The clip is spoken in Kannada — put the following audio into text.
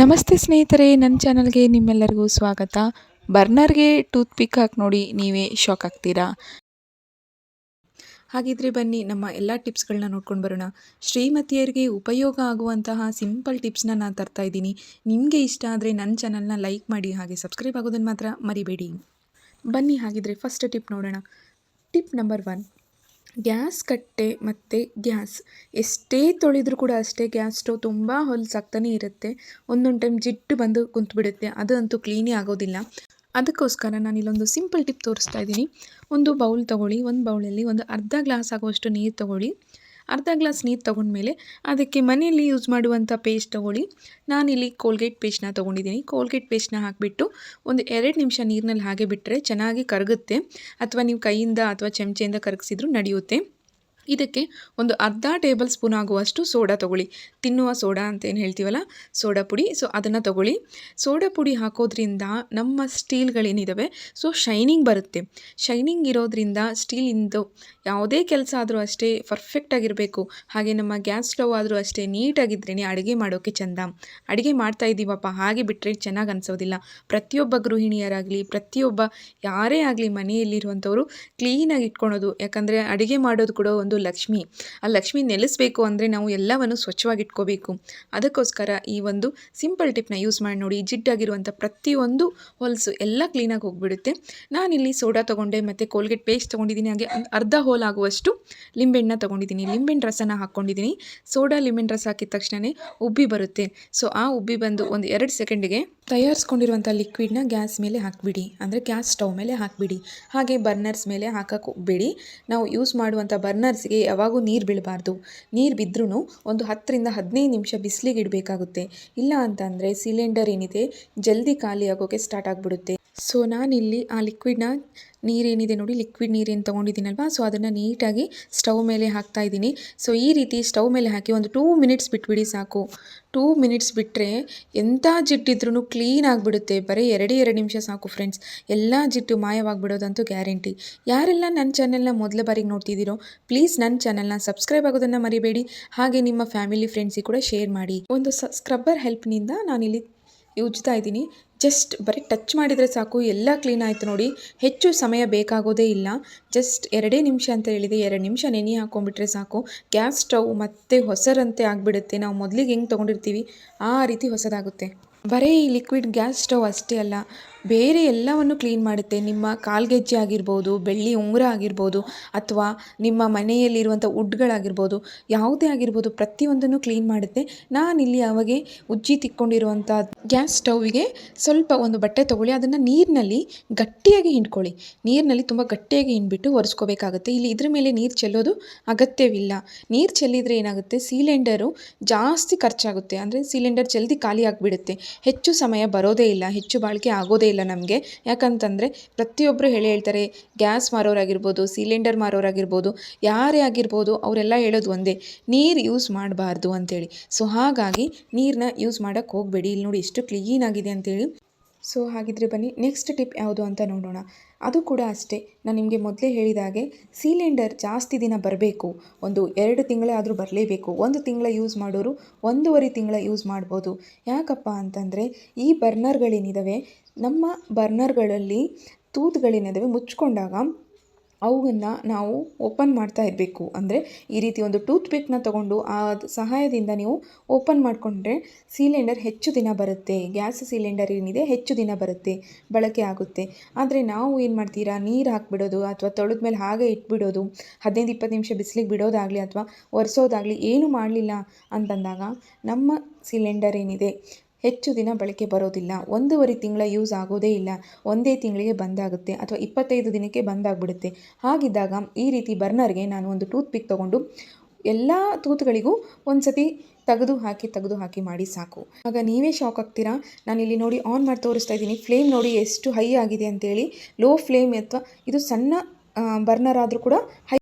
ನಮಸ್ತೆ ಸ್ನೇಹಿತರೆ, ನನ್ನ ಚಾನಲ್ಗೆ ನಿಮ್ಮೆಲ್ಲರಿಗೂ ಸ್ವಾಗತ. ಬರ್ನರ್ಗೆ ಟೂತ್ ಪಿಕ್ ಹಾಕಿ ನೋಡಿ, ನೀವೇ ಶಾಕ್ ಆಗ್ತೀರಾ. ಹಾಗಿದ್ರೆ ಬನ್ನಿ ನಮ್ಮ ಎಲ್ಲ ಟಿಪ್ಸ್ಗಳನ್ನ ನೋಡ್ಕೊಂಡು ಬರೋಣ. ಶ್ರೀಮತಿಯರಿಗೆ ಉಪಯೋಗ ಆಗುವಂತಹ ಸಿಂಪಲ್ ಟಿಪ್ಸ್ನ ನಾನು ತರ್ತಾ ಇದ್ದೀನಿ. ನಿಮಗೆ ಇಷ್ಟ ಆದರೆ ನನ್ನ ಚಾನಲ್ನ ಲೈಕ್ ಮಾಡಿ, ಹಾಗೆ ಸಬ್ಸ್ಕ್ರೈಬ್ ಆಗೋದನ್ನು ಮಾತ್ರ ಮರಿಬೇಡಿ. ಬನ್ನಿ ಹಾಗಿದ್ರೆ ಫಸ್ಟ್ ಟಿಪ್ ನೋಡೋಣ. ಟಿಪ್ ನಂಬರ್ 1, ಗ್ಯಾಸ್ ಕಟ್ಟೆ ಮತ್ತು ಗ್ಯಾಸ್ ಎಷ್ಟೇ ತೊಳೆದ್ರೂ ಕೂಡ ಅಷ್ಟೇ ಗ್ಯಾಸ್ ಸ್ಟವ್ ತುಂಬ ಹೊಲಸಾಗ್ತಾನೆ ಇರುತ್ತೆ. ಒಂದೊಂದು ಟೈಮ್ ಜಿಡ್ಡು ಬಂದು ಕುಂತ್ಬಿಡುತ್ತೆ, ಅದು ಅಂತೂ ಕ್ಲೀನೇ ಆಗೋದಿಲ್ಲ. ಅದಕ್ಕೋಸ್ಕರ ನಾನು ಇಲ್ಲೊಂದು ಸಿಂಪಲ್ ಟಿಪ್ ತೋರಿಸ್ತಾ ಇದ್ದೀನಿ. ಒಂದು ಬೌಲ್ ತೊಗೊಳ್ಳಿ, ಒಂದು ಬೌಲಲ್ಲಿ ಒಂದು ಅರ್ಧ ಗ್ಲಾಸ್ ಆಗುವಷ್ಟು ನೀರು ತೊಗೊಳ್ಳಿ. ಅರ್ಧ ಗ್ಲಾಸ್ ನೀರು ತೊಗೊಂಡ್ಮೇಲೆ ಅದಕ್ಕೆ ಮನೆಯಲ್ಲಿ ಯೂಸ್ ಮಾಡುವಂಥ ಪೇಸ್ಟ್ ತೊಗೊಳ್ಳಿ. ನಾನಿಲ್ಲಿ ಕೋಲ್ಗೇಟ್ ಪೇಸ್ಟ್ನ ತೊಗೊಂಡಿದ್ದೀನಿ. ಕೋಲ್ಗೇಟ್ ಪೇಸ್ಟ್ನ ಹಾಕಿಬಿಟ್ಟು ಒಂದು 2 ನಿಮಿಷ ನೀರಿನಲ್ಲಿ ಹಾಗೆ ಬಿಟ್ಟರೆ ಚೆನ್ನಾಗಿ ಕರಗುತ್ತೆ, ಅಥವಾ ನೀವು ಕೈಯಿಂದ ಅಥವಾ ಚಮಚೆಯಿಂದ ಕರಗಿಸಿದ್ರೂ ನಡೆಯುತ್ತೆ. ಇದಕ್ಕೆ ಒಂದು ಅರ್ಧ ಟೇಬಲ್ ಸ್ಪೂನ್ ಆಗುವಷ್ಟು ಸೋಡಾ ತೊಗೊಳ್ಳಿ. ತಿನ್ನುವ ಸೋಡಾ ಅಂತ ಏನು ಹೇಳ್ತೀವಲ್ಲ, ಸೋಡಾ ಪುಡಿ. ಸೊ ಅದನ್ನು ತೊಗೊಳ್ಳಿ. ಸೋಡಾ ಪುಡಿ ಹಾಕೋದ್ರಿಂದ ನಮ್ಮ ಸ್ಟೀಲ್ಗಳೇನಿದ್ದಾವೆ ಸೊ ಶೈನಿಂಗ್ ಬರುತ್ತೆ. ಶೈನಿಂಗ್ ಇರೋದ್ರಿಂದ ಸ್ಟೀಲಿಂದು ಯಾವುದೇ ಕೆಲಸ ಆದರೂ ಅಷ್ಟೇ ಪರ್ಫೆಕ್ಟಾಗಿರಬೇಕು. ಹಾಗೆ ನಮ್ಮ ಗ್ಯಾಸ್ ಸ್ಟವ್ ಆದರೂ ಅಷ್ಟೇ ನೀಟಾಗಿದ್ರೇ ಅಡುಗೆ ಮಾಡೋಕ್ಕೆ ಚೆಂದ. ಅಡುಗೆ ಮಾಡ್ತಾ ಇದ್ದೀವಪ್ಪ ಹಾಗೆ ಬಿಟ್ಟರೆ ಚೆನ್ನಾಗಿ ಅನಿಸೋದಿಲ್ಲ. ಪ್ರತಿಯೊಬ್ಬ ಗೃಹಿಣಿಯರಾಗಲಿ, ಪ್ರತಿಯೊಬ್ಬ ಯಾರೇ ಆಗಲಿ ಮನೆಯಲ್ಲಿರುವಂಥವರು ಕ್ಲೀನಾಗಿ ಇಟ್ಕೊಳೋದು. ಯಾಕಂದರೆ ಅಡುಗೆ ಮಾಡೋದು ಕೂಡ ಒಂದು ಲಕ್ಷ್ಮಿ. ಆ ಲಕ್ಷ್ಮಿ ನೆಲೆಸಬೇಕು ಅಂದರೆ ನಾವು ಎಲ್ಲವನ್ನು ಸ್ವಚ್ಛವಾಗಿ ಇಟ್ಕೋಬೇಕು. ಅದಕ್ಕೋಸ್ಕರ ಈ ಒಂದು ಸಿಂಪಲ್ ಟಿಪ್ನ ಯೂಸ್ ಮಾಡಿ ನೋಡಿ. ಜಿಡ್ಡಾಗಿರುವಂಥ ಪ್ರತಿಯೊಂದು ಹೊಲಸು ಎಲ್ಲ ಕ್ಲೀನಾಗಿ ಹೋಗಿಬಿಡುತ್ತೆ. ನಾನಿಲ್ಲಿ ಸೋಡಾ ತೊಗೊಂಡೆ ಮತ್ತು ಕೋಲ್ಗೇಟ್ ಪೇಸ್ಟ್ ತೊಗೊಂಡಿದ್ದೀನಿ. ಹಾಗೆ ಅರ್ಧ ಹೋಲ್ ಆಗುವಷ್ಟು ಲಿಂಬೆಹಣ್ಣು ತೊಗೊಂಡಿದ್ದೀನಿ. ಲಿಂಬೆಹಣ್ಣು ರಸನ ಹಾಕ್ಕೊಂಡಿದ್ದೀನಿ. ಸೋಡಾ ಲಿಂಬೆಹಣ್ಣು ರಸ ಹಾಕಿದ ತಕ್ಷಣವೇ ಉಬ್ಬಿ ಬರುತ್ತೆ. ಸೊ ಆ ಉಬ್ಬಿ ಬಂದು ಒಂದು 2 ಸೆಕೆಂಡಿಗೆ ತಯಾರಿಸ್ಕೊಂಡಿರುವಂಥ ಲಿಕ್ವಿಡ್ನ ಗ್ಯಾಸ್ ಮೇಲೆ ಹಾಕಿಬಿಡಿ, ಅಂದರೆ ಗ್ಯಾಸ್ ಸ್ಟವ್ ಮೇಲೆ ಹಾಕಿಬಿಡಿ. ಹಾಗೆ ಬರ್ನರ್ಸ್ ಮೇಲೆ ಹಾಕಕ್ಕೆ ಹೋಗಬೇಡಿ. ನಾವು ಯೂಸ್ ಮಾಡುವಂಥ ಬರ್ನರ್ಸ್ಗೆ ಯಾವಾಗೂ ನೀರು ಬೀಳಬಾರ್ದು. ನೀರು ಬಿದ್ದರೂ ಒಂದು 10 ರಿಂದ 15 ನಿಮಿಷ ಬಿಸಿಲಿಗೆ ಇಡಬೇಕಾಗುತ್ತೆ. ಇಲ್ಲ ಅಂತಂದರೆ ಸಿಲಿಂಡರ್ ಏನಿದೆ ಜಲ್ದಿ ಖಾಲಿ ಆಗೋಕ್ಕೆ ಸ್ಟಾರ್ಟ್ ಆಗಿಬಿಡುತ್ತೆ. ಸೊ ನಾನಿಲ್ಲಿ ಆ ಲಿಕ್ವಿಡ್ನ ನೀರೇನಿದೆ ನೋಡಿ, ಲಿಕ್ವಿಡ್ ನೀರೇನು ತೊಗೊಂಡಿದ್ದೀನಲ್ವ, ಸೊ ಅದನ್ನು ನೀಟಾಗಿ ಸ್ಟವ್ ಮೇಲೆ ಹಾಕ್ತಾ ಇದ್ದೀನಿ. ಸೊ ಈ ರೀತಿ ಸ್ಟವ್ ಮೇಲೆ ಹಾಕಿ ಒಂದು 2 ಮಿನಿಟ್ಸ್ ಬಿಟ್ಬಿಡಿ ಸಾಕು. 2 ಮಿನಿಟ್ಸ್ ಬಿಟ್ಟರೆ ಎಂಥ ಜಿಡ್ಡಿದ್ರೂ ಕ್ಲೀನ್ ಆಗಿಬಿಡುತ್ತೆ. ಬರೀ 2 ನಿಮಿಷ ಸಾಕು ಫ್ರೆಂಡ್ಸ್, ಎಲ್ಲ ಜಿಡ್ಡು ಮಾಯವಾಗಿಬಿಡೋದಂತೂ ಗ್ಯಾರಂಟಿ. ಯಾರೆಲ್ಲ ನನ್ನ ಚಾನೆಲ್ನ ಮೊದಲ ಬಾರಿಗೆ ನೋಡ್ತಿದ್ದೀರೋ ಪ್ಲೀಸ್ ನನ್ನ ಚಾನೆಲ್ನ ಸಬ್ಸ್ಕ್ರೈಬ್ ಆಗೋದನ್ನು ಮರಿಬೇಡಿ. ಹಾಗೆ ನಿಮ್ಮ ಫ್ಯಾಮಿಲಿ ಫ್ರೆಂಡ್ಸಿಗೆ ಕೂಡ ಶೇರ್ ಮಾಡಿ. ಒಂದು ಸ್ಕ್ರಬ್ಬರ್ ಹೆಲ್ಪ್ನಿಂದ ನಾನಿಲ್ಲಿ ಉಜ್ತಾ ಇದ್ದೀನಿ. ಜಸ್ಟ್ ಬರೀ ಟಚ್ ಮಾಡಿದರೆ ಸಾಕು, ಎಲ್ಲ ಕ್ಲೀನ್ ಆಯಿತು ನೋಡಿ. ಹೆಚ್ಚು ಸಮಯ ಬೇಕಾಗೋದೇ ಇಲ್ಲ. ಜಸ್ಟ್ 2 ನಿಮಿಷ ಅಂತ ಹೇಳಿದೆ, 2 ನಿಮಿಷ ನೆನೆ ಹಾಕ್ಕೊಂಡ್ಬಿಟ್ರೆ ಸಾಕು. ಗ್ಯಾಸ್ ಸ್ಟವ್ ಮತ್ತೆ ಹೊಸರಂತೆ ಆಗಿಬಿಡುತ್ತೆ. ನಾವು ಮೊದಲಿಗೆ ಹೆಂಗೆ ತೊಗೊಂಡಿರ್ತೀವಿ ಆ ರೀತಿ ಹೊಸದಾಗುತ್ತೆ. ಬರೀ ಈ ಲಿಕ್ವಿಡ್ ಗ್ಯಾಸ್ ಸ್ಟವ್ ಅಷ್ಟೇ ಅಲ್ಲ, ಬೇರೆ ಎಲ್ಲವನ್ನು ಕ್ಲೀನ್ ಮಾಡುತ್ತೆ. ನಿಮ್ಮ ಕಾಲ್ಗೆಜ್ಜೆ ಆಗಿರ್ಬೋದು, ಬೆಳ್ಳಿ ಉಂಗುರ ಆಗಿರ್ಬೋದು, ಅಥವಾ ನಿಮ್ಮ ಮನೆಯಲ್ಲಿರುವಂಥ ವುಡ್ಗಳಾಗಿರ್ಬೋದು, ಯಾವುದೇ ಆಗಿರ್ಬೋದು, ಪ್ರತಿಯೊಂದನ್ನು ಕ್ಲೀನ್ ಮಾಡುತ್ತೆ. ನಾನಿಲ್ಲಿ ಅವಾಗೆ ಉಜ್ಜಿ ತಿಕ್ಕೊಂಡಿರುವಂಥ ಗ್ಯಾಸ್ ಸ್ಟವ್ವಿಗೆ ಸ್ವಲ್ಪ ಒಂದು ಬಟ್ಟೆ ತೊಗೊಳ್ಳಿ, ಅದನ್ನು ನೀರಿನಲ್ಲಿ ಗಟ್ಟಿಯಾಗಿ ಹಿಂಡ್ಕೊಳ್ಳಿ. ನೀರಿನಲ್ಲಿ ತುಂಬ ಗಟ್ಟಿಯಾಗಿ ಹಿಂಡ್ಬಿಟ್ಟು ಒರೆಸ್ಕೋಬೇಕಾಗುತ್ತೆ. ಇಲ್ಲಿ ಇದ್ರ ಮೇಲೆ ನೀರು ಚೆಲ್ಲೋದು ಅಗತ್ಯವಿಲ್ಲ. ನೀರು ಚೆಲ್ಲಿದರೆ ಏನಾಗುತ್ತೆ, ಸಿಲಿಂಡರು ಜಾಸ್ತಿ ಖರ್ಚಾಗುತ್ತೆ. ಅಂದರೆ ಸಿಲಿಂಡರ್ ಜಲ್ದಿ ಖಾಲಿ ಆಗಿಬಿಡುತ್ತೆ. ಹೆಚ್ಚು ಸಮಯ ಬರೋದೇ ಇಲ್ಲ, ಹೆಚ್ಚು ಬಾಳಿಕೆ ಆಗೋದೇ ಇಲ್ಲ ನಮಗೆ. ಯಾಕಂತಂದರೆ ಪ್ರತಿಯೊಬ್ಬರು ಹೇಳ್ತಾರೆ, ಗ್ಯಾಸ್ ಮಾರೋರಾಗಿರ್ಬೋದು, ಸಿಲಿಂಡರ್ ಮಾರೋರಾಗಿರ್ಬೋದು, ಯಾರೇ ಆಗಿರ್ಬೋದು, ಅವರೆಲ್ಲ ಹೇಳೋದು ಒಂದೇ, ನೀರು ಯೂಸ್ ಮಾಡಬಾರ್ದು ಅಂತೇಳಿ. ಸೊ ಹಾಗಾಗಿ ನೀರನ್ನ ಯೂಸ್ ಮಾಡೋಕ್ಕೆ ಹೋಗಬೇಡಿ. ಇಲ್ಲಿ ನೋಡಿ ಎಷ್ಟು ಕ್ಲೀನ್ ಆಗಿದೆ ಅಂತೇಳಿ. ಸೊ ಹಾಗಿದ್ರೆ ಬನ್ನಿ ನೆಕ್ಸ್ಟ್ ಟಿಪ್ ಯಾವುದು ಅಂತ ನೋಡೋಣ. ಅದು ಕೂಡ ಅಷ್ಟೇ, ನಾನು ನಿಮಗೆ ಮೊದಲೇ ಹೇಳಿದ ಹಾಗೆ ಸಿಲಿಂಡರ್ ಜಾಸ್ತಿ ದಿನ ಬರಬೇಕು. ಒಂದು 2 ತಿಂಗಳೇ ಆದರೂ ಬರಲೇಬೇಕು. 1 ತಿಂಗಳ ಯೂಸ್ ಮಾಡೋರು 1.5 ತಿಂಗಳ ಯೂಸ್ ಮಾಡ್ಬೋದು. ಯಾಕಪ್ಪ ಅಂತಂದರೆ ಈ ಬರ್ನರ್ಗಳೇನಿದ್ದಾವೆ, ನಮ್ಮ ಬರ್ನರ್ಗಳಲ್ಲಿ ತೂತುಗಳೇನಿದ್ದಾವೆ ಮುಚ್ಕೊಂಡಾಗ ಅವನ್ನು ನಾವು ಓಪನ್ ಮಾಡ್ತಾ ಇರಬೇಕು. ಅಂದರೆ ಈ ರೀತಿ ಒಂದು ಟೂತ್ ಪಿಕ್ನ ತೊಗೊಂಡು ಆ ಸಹಾಯದಿಂದ ನೀವು ಓಪನ್ ಮಾಡಿಕೊಂಡ್ರೆ ಸಿಲಿಂಡರ್ ಹೆಚ್ಚು ದಿನ ಬರುತ್ತೆ. ಗ್ಯಾಸ್ ಸಿಲಿಂಡರ್ ಏನಿದೆ ಹೆಚ್ಚು ದಿನ ಬರುತ್ತೆ, ಬಳಕೆ ಆಗುತ್ತೆ. ಆದರೆ ನಾವು ಏನು ಮಾಡ್ತೀರಾ, ನೀರು ಹಾಕಿಬಿಡೋದು ಅಥವಾ ತೊಳೆದ ಮೇಲೆ ಹಾಗೆ ಇಟ್ಬಿಡೋದು, 15-20 ನಿಮಿಷ ಬಿಸಿಲಿಗೆ ಬಿಡೋದಾಗಲಿ ಅಥವಾ ಒರೆಸೋದಾಗಲಿ ಏನು ಮಾಡಲಿಲ್ಲ ಅಂತಂದಾಗ ನಮ್ಮ ಸಿಲಿಂಡರ್ ಏನಿದೆ ಹೆಚ್ಚು ದಿನ ಬಳಕೆ ಬರೋದಿಲ್ಲ. 1.5 ತಿಂಗಳ ಯೂಸ್ ಆಗೋದೇ ಇಲ್ಲ. 1 ತಿಂಗಳಿಗೆ ಬಂದಾಗುತ್ತೆ ಅಥವಾ 25 ದಿನಕ್ಕೆ ಬಂದಾಗ್ಬಿಡುತ್ತೆ. ಹಾಗಿದ್ದಾಗ ಈ ರೀತಿ ಬರ್ನರ್ಗೆ ನಾನು ಒಂದು ಟೂತ್ ಪಿಕ್ ತೊಗೊಂಡು ಎಲ್ಲ ತೂತುಗಳಿಗೂ ಒಂದು ಸತಿ ತೆಗೆದು ಹಾಕಿ ಮಾಡಿ ಸಾಕು. ಆಗ ನೀವೇ ಶಾಕ್ ಆಗ್ತೀರಾ. ನಾನಿಲ್ಲಿ ನೋಡಿ ಆನ್ ಮಾಡಿ ತೋರಿಸ್ತಾ ಇದ್ದೀನಿ. ಫ್ಲೇಮ್ ನೋಡಿ ಎಷ್ಟು ಹೈ ಆಗಿದೆ ಅಂತೇಳಿ. ಲೋ ಫ್ಲೇಮ್ ಅಥವಾ ಇದು ಸಣ್ಣ ಬರ್ನರ್ ಆದರೂ ಕೂಡ ಹೈ